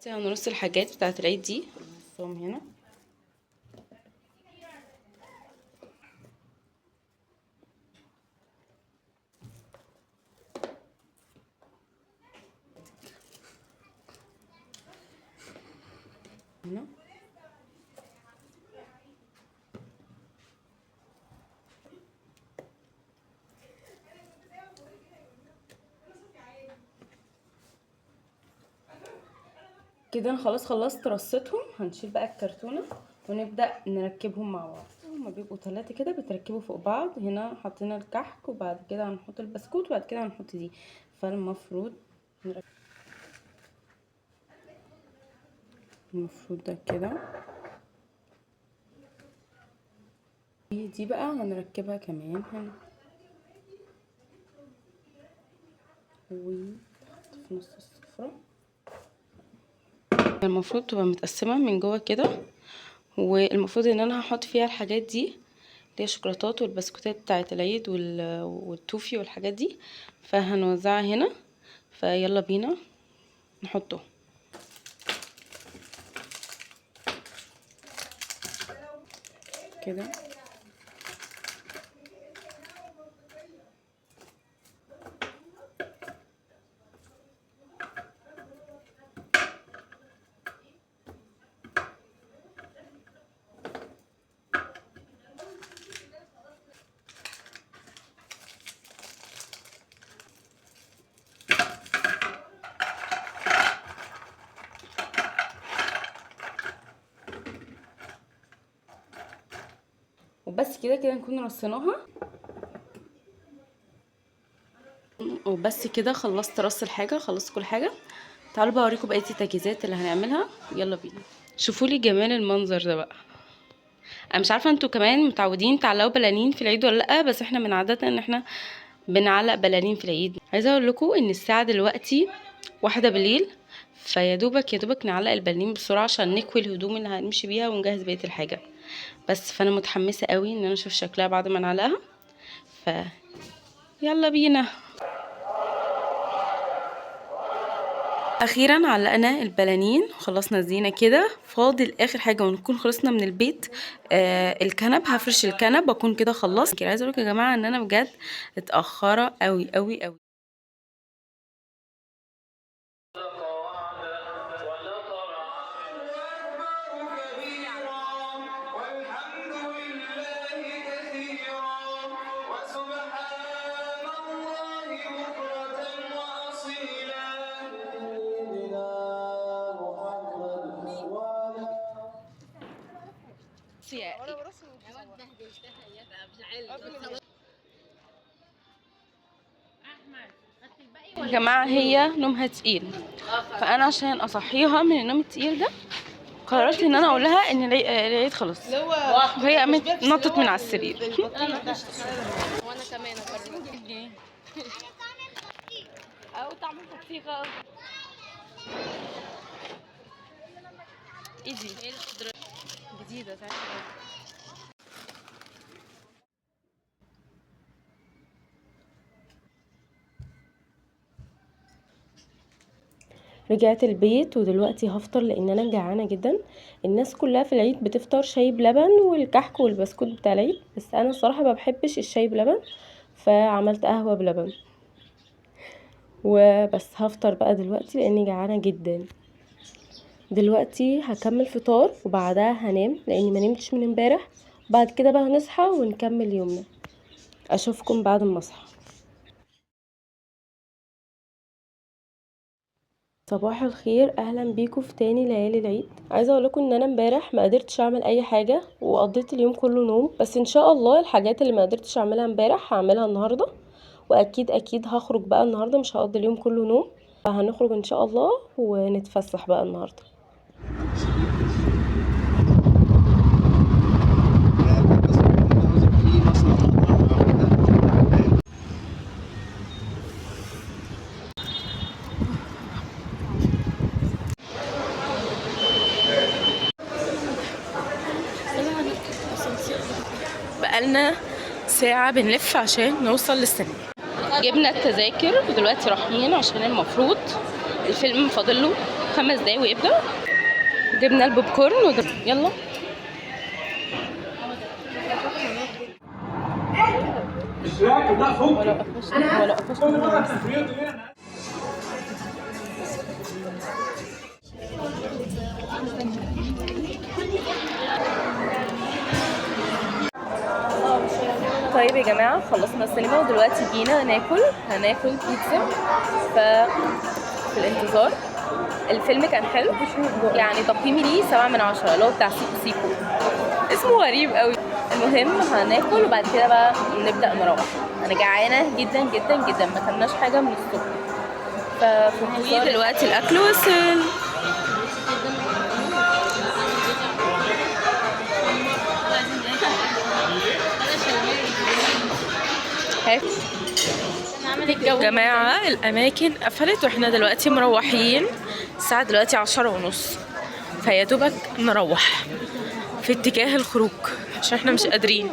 بصي هنرص الحاجات بتاعت العيد دي، نرصهم هنا. هنا كده. انا خلاص خلصت رصتهم. هنشيل بقى الكرتونه ونبدا نركبهم مع بعض. هما بيبقوا 3 كده بيتركبوا فوق بعض. هنا حطينا الكحك وبعد كده هنحط البسكوت وبعد كده هنحط دي. فالمفروض ده كده. دي بقى هنركبها كمان هنا وتحط في نص السفرة. المفروض تبقى متقسمة من جوه كده، والمفروض ان انا هحط فيها الحاجات دي اللي هي الشوكولاتات والبسكوتات بتاعه العيد والتوفي والحاجات دي. فهنوزعها هنا. فيلا بينا نحطه كده. وبس كده نكون رصيناها. وبس كده خلصت رص الحاجه، خلصت كل حاجه. تعالوا بقى اوريكم بقيه التجهيزات اللي هنعملها. يلا بينا. شوفوا لي جمال المنظر ده بقى. انا مش عارفه انتوا كمان متعودين تعلقوا بلالين في العيد ولا لا، بس احنا من عادتنا ان احنا بنعلق بلالين في العيد. عايزه اقول لكم ان الساعه دلوقتي 1 بالليل، فيا دوبك نعلق البلالين بسرعه عشان نكوي الهدوم اللي هنمشي بيها ونجهز بقيه الحاجه. بس فانا متحمسه قوي ان انا اشوف شكلها بعد ما نعلقها. يلا بينا. اخيرا علقنا البلالين وخلصنا الزينه كده. فاضل اخر حاجه ونكون خلصنا من البيت. الكنب. هفرش الكنب واكون كده خلصت. عايزه اقول لكم يا جماعه ان انا بجد اتاخره قوي قوي قوي. يا جماعه هي نومها تقيل، فانا عشان اصحيها من النوم التقيل ده قررت ان انا اقول لها ان العيد خلص، وهي قامت نطت من على السرير. وانا كمان اجرب او تعمل بطيخه. ايه دي جديده تعالي. رجعت البيت ودلوقتي هفطر لان انا جعانه جدا. الناس كلها في العيد بتفطر شاي بلبن والكحك والبسكوت بتاع العيد، بس انا الصراحه ما بحبش الشاي بلبن، فعملت قهوه بلبن وبس. هفطر بقى دلوقتي لاني جعانه جدا. دلوقتي هكمل فطار وبعدها هنام لاني ما نمتش من امبارح. بعد كده بقى هنصحى ونكمل يومنا. اشوفكم بعد ما اصحى. صباح الخير، اهلا بيكم في تاني ليالي العيد. عايزه اقول لكم ان انا امبارح ما قدرتش اعمل اي حاجه وقضيت اليوم كله نوم، بس ان شاء الله الحاجات اللي ما قدرتش اعملها امبارح هعملها النهارده. واكيد هخرج بقى النهارده، مش هقضي اليوم كله نوم. هنخرج ان شاء الله ونتفسح بقى النهارده. بقالنا ساعة بنلف عشان نوصل للسينما. جبنا التذاكر ودلوقتي رايحين عشان المفروض الفيلم فاضله 5 دقايق ويبدا. جبنا البوب كورن يلا. مش راكب، لا فوق. ولا قفشت طيب يا جماعة، خلصنا السينما ودلوقتي جينا هناكل بيتزا. في الانتظار الفيلم كان حلو يعني، تقييمي ليه 7/10 اللي هو بتاع سيكو سيكو، اسمه غريب قوي. المهم هناكل وبعد كده بقى نبدأ نروح. انا جعانة جدا جدا جدا، ما كلناش حاجة من الصبح. ففي انتظار دلوقتي الاكل وصل. جماعة الأماكن قفلت واحنا دلوقتي مروحين. الساعة دلوقتي 10:30، فيا دوبك نروح في اتجاه الخروج عشان احنا مش قادرين.